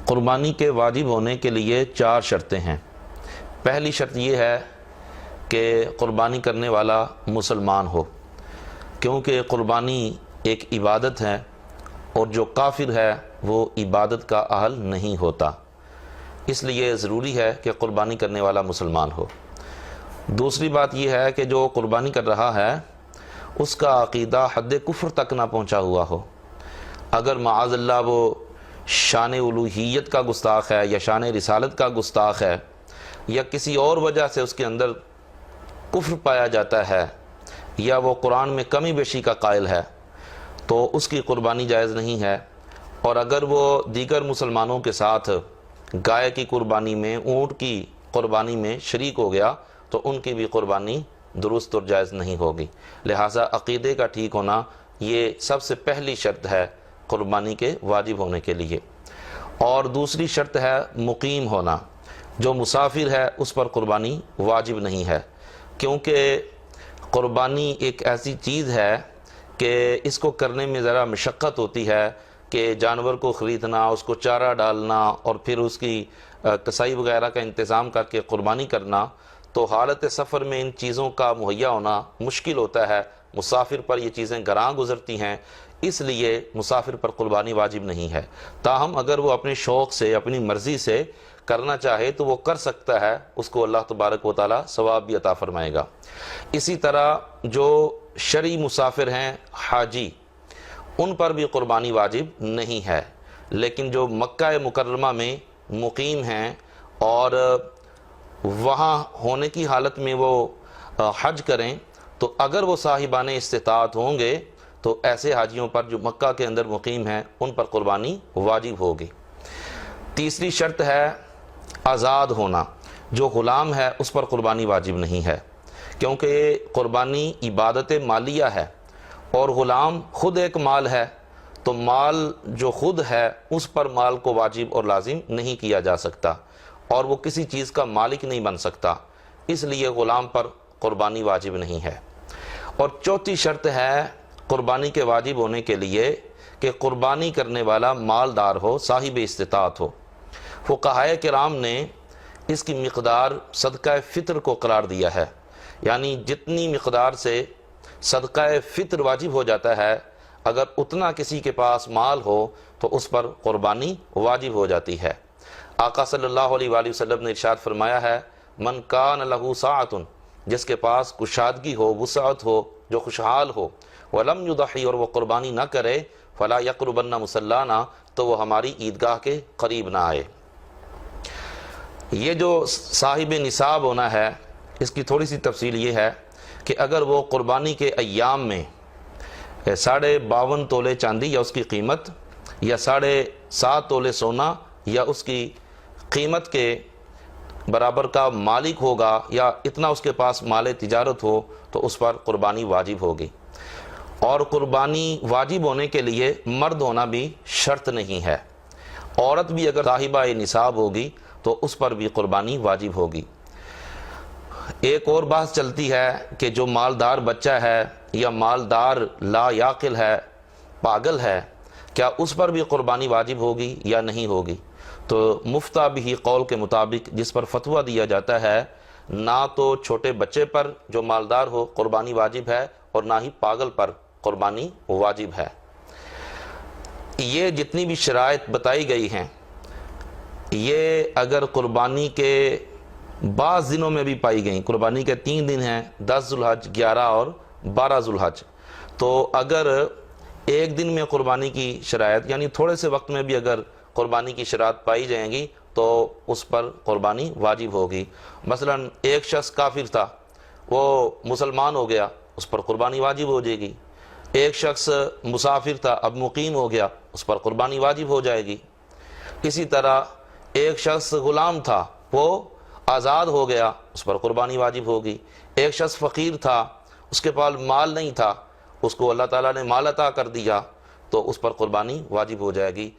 قربانی کے واجب ہونے کے لیے 4 شرطیں ہیں۔ پہلی شرط یہ ہے کہ قربانی کرنے والا مسلمان ہو، کیونکہ قربانی ایک عبادت ہے اور جو کافر ہے وہ عبادت کا اہل نہیں ہوتا، اس لیے ضروری ہے کہ قربانی کرنے والا مسلمان ہو۔ دوسری بات یہ ہے کہ جو قربانی کر رہا ہے اس کا عقیدہ حد کفر تک نہ پہنچا ہوا ہو۔ اگر معاذ اللہ وہ شان الوہیت کا گستاخ ہے یا شان رسالت کا گستاخ ہے یا کسی اور وجہ سے اس کے اندر کفر پایا جاتا ہے یا وہ قرآن میں کمی بیشی کا قائل ہے تو اس کی قربانی جائز نہیں ہے۔ اور اگر وہ دیگر مسلمانوں کے ساتھ گائے کی قربانی میں، اونٹ کی قربانی میں شریک ہو گیا تو ان کی بھی قربانی درست اور جائز نہیں ہوگی۔ لہٰذا عقیدے کا ٹھیک ہونا یہ سب سے پہلی شرط ہے قربانی کے واجب ہونے کے لیے۔ اور دوسری شرط ہے مقیم ہونا۔ جو مسافر ہے اس پر قربانی واجب نہیں ہے، کیونکہ قربانی ایک ایسی چیز ہے کہ اس کو کرنے میں ذرا مشقت ہوتی ہے کہ جانور کو خریدنا، اس کو چارہ ڈالنا اور پھر اس کی کسائی وغیرہ کا انتظام کر کے قربانی کرنا، تو حالت سفر میں ان چیزوں کا مہیا ہونا مشکل ہوتا ہے۔ مسافر پر یہ چیزیں گراں گزرتی ہیں، اس لیے مسافر پر قربانی واجب نہیں ہے۔ تاہم اگر وہ اپنے شوق سے، اپنی مرضی سے کرنا چاہے تو وہ کر سکتا ہے، اس کو اللہ تبارک و تعالی ثواب بھی عطا فرمائے گا۔ اسی طرح جو شرعی مسافر ہیں، حاجی، ان پر بھی قربانی واجب نہیں ہے، لیکن جو مکہ مکرمہ میں مقیم ہیں اور وہاں ہونے کی حالت میں وہ حج کریں تو اگر وہ صاحبان استطاعت ہوں گے تو ایسے حاجیوں پر جو مکہ کے اندر مقیم ہیں ان پر قربانی واجب ہوگی۔ تیسری شرط ہے آزاد ہونا۔ جو غلام ہے اس پر قربانی واجب نہیں ہے، کیونکہ قربانی عبادت مالیہ ہے اور غلام خود ایک مال ہے، تو مال جو خود ہے اس پر مال کو واجب اور لازم نہیں کیا جا سکتا اور وہ کسی چیز کا مالک نہیں بن سکتا، اس لیے غلام پر قربانی واجب نہیں ہے۔ اور چوتھی شرط ہے قربانی کے واجب ہونے کے لیے کہ قربانی کرنے والا مالدار ہو، صاحب استطاعت ہو۔ فقہائے کرام نے اس کی مقدار صدقہ فطر کو قرار دیا ہے، یعنی جتنی مقدار سے صدقہ فطر واجب ہو جاتا ہے، اگر اتنا کسی کے پاس مال ہو تو اس پر قربانی واجب ہو جاتی ہے۔ آقا صلی اللہ علیہ وآلہ وسلم نے ارشاد فرمایا ہے، من کان لہ ساعۃ، جس کے پاس کشادگی ہو، وسعت ہو، جو خوشحال ہو، ولم یضحی، اور وہ قربانی نہ کرے، فلا یقربن مصلانا، تو وہ ہماری عیدگاہ کے قریب نہ آئے۔ یہ جو صاحب نصاب ہونا ہے اس کی تھوڑی سی تفصیل یہ ہے کہ اگر وہ قربانی کے ایام میں 52.5 تولے چاندی یا اس کی قیمت، یا 7.5 تولے سونا یا اس کی قیمت کے برابر کا مالک ہوگا، یا اتنا اس کے پاس مال تجارت ہو، تو اس پر قربانی واجب ہوگی۔ اور قربانی واجب ہونے کے لیے مرد ہونا بھی شرط نہیں ہے، عورت بھی اگر صاحبہ نصاب ہوگی تو اس پر بھی قربانی واجب ہوگی۔ ایک اور بحث چلتی ہے کہ جو مالدار بچہ ہے یا مالدار لا یاقل ہے، پاگل ہے، کیا اس پر بھی قربانی واجب ہوگی یا نہیں ہوگی؟ تو مفتہ بھی قول کے مطابق جس پر فتویٰ دیا جاتا ہے، نہ تو چھوٹے بچے پر جو مالدار ہو قربانی واجب ہے اور نہ ہی پاگل پر قربانی واجب ہے۔ یہ جتنی بھی شرائط بتائی گئی ہیں یہ اگر قربانی کے بعض دنوں میں بھی پائی گئیں، قربانی کے 3 دن ہیں، 10 ذو الحج، 11 اور 12 ذو الحج، تو اگر ایک دن میں قربانی کی شرائط، یعنی تھوڑے سے وقت میں بھی اگر قربانی کی شرائط پائی جائیں گی تو اس پر قربانی واجب ہوگی۔ مثلا ایک شخص کافر تھا، وہ مسلمان ہو گیا، اس پر قربانی واجب ہو جائے گی۔ ایک شخص مسافر تھا، اب مقیم ہو گیا، اس پر قربانی واجب ہو جائے گی۔ اسی طرح ایک شخص غلام تھا، وہ آزاد ہو گیا، اس پر قربانی واجب ہوگی۔ ایک شخص فقیر تھا، اس کے پاس مال نہیں تھا، اس کو اللہ تعالیٰ نے مال عطا کر دیا تو اس پر قربانی واجب ہو جائے گی۔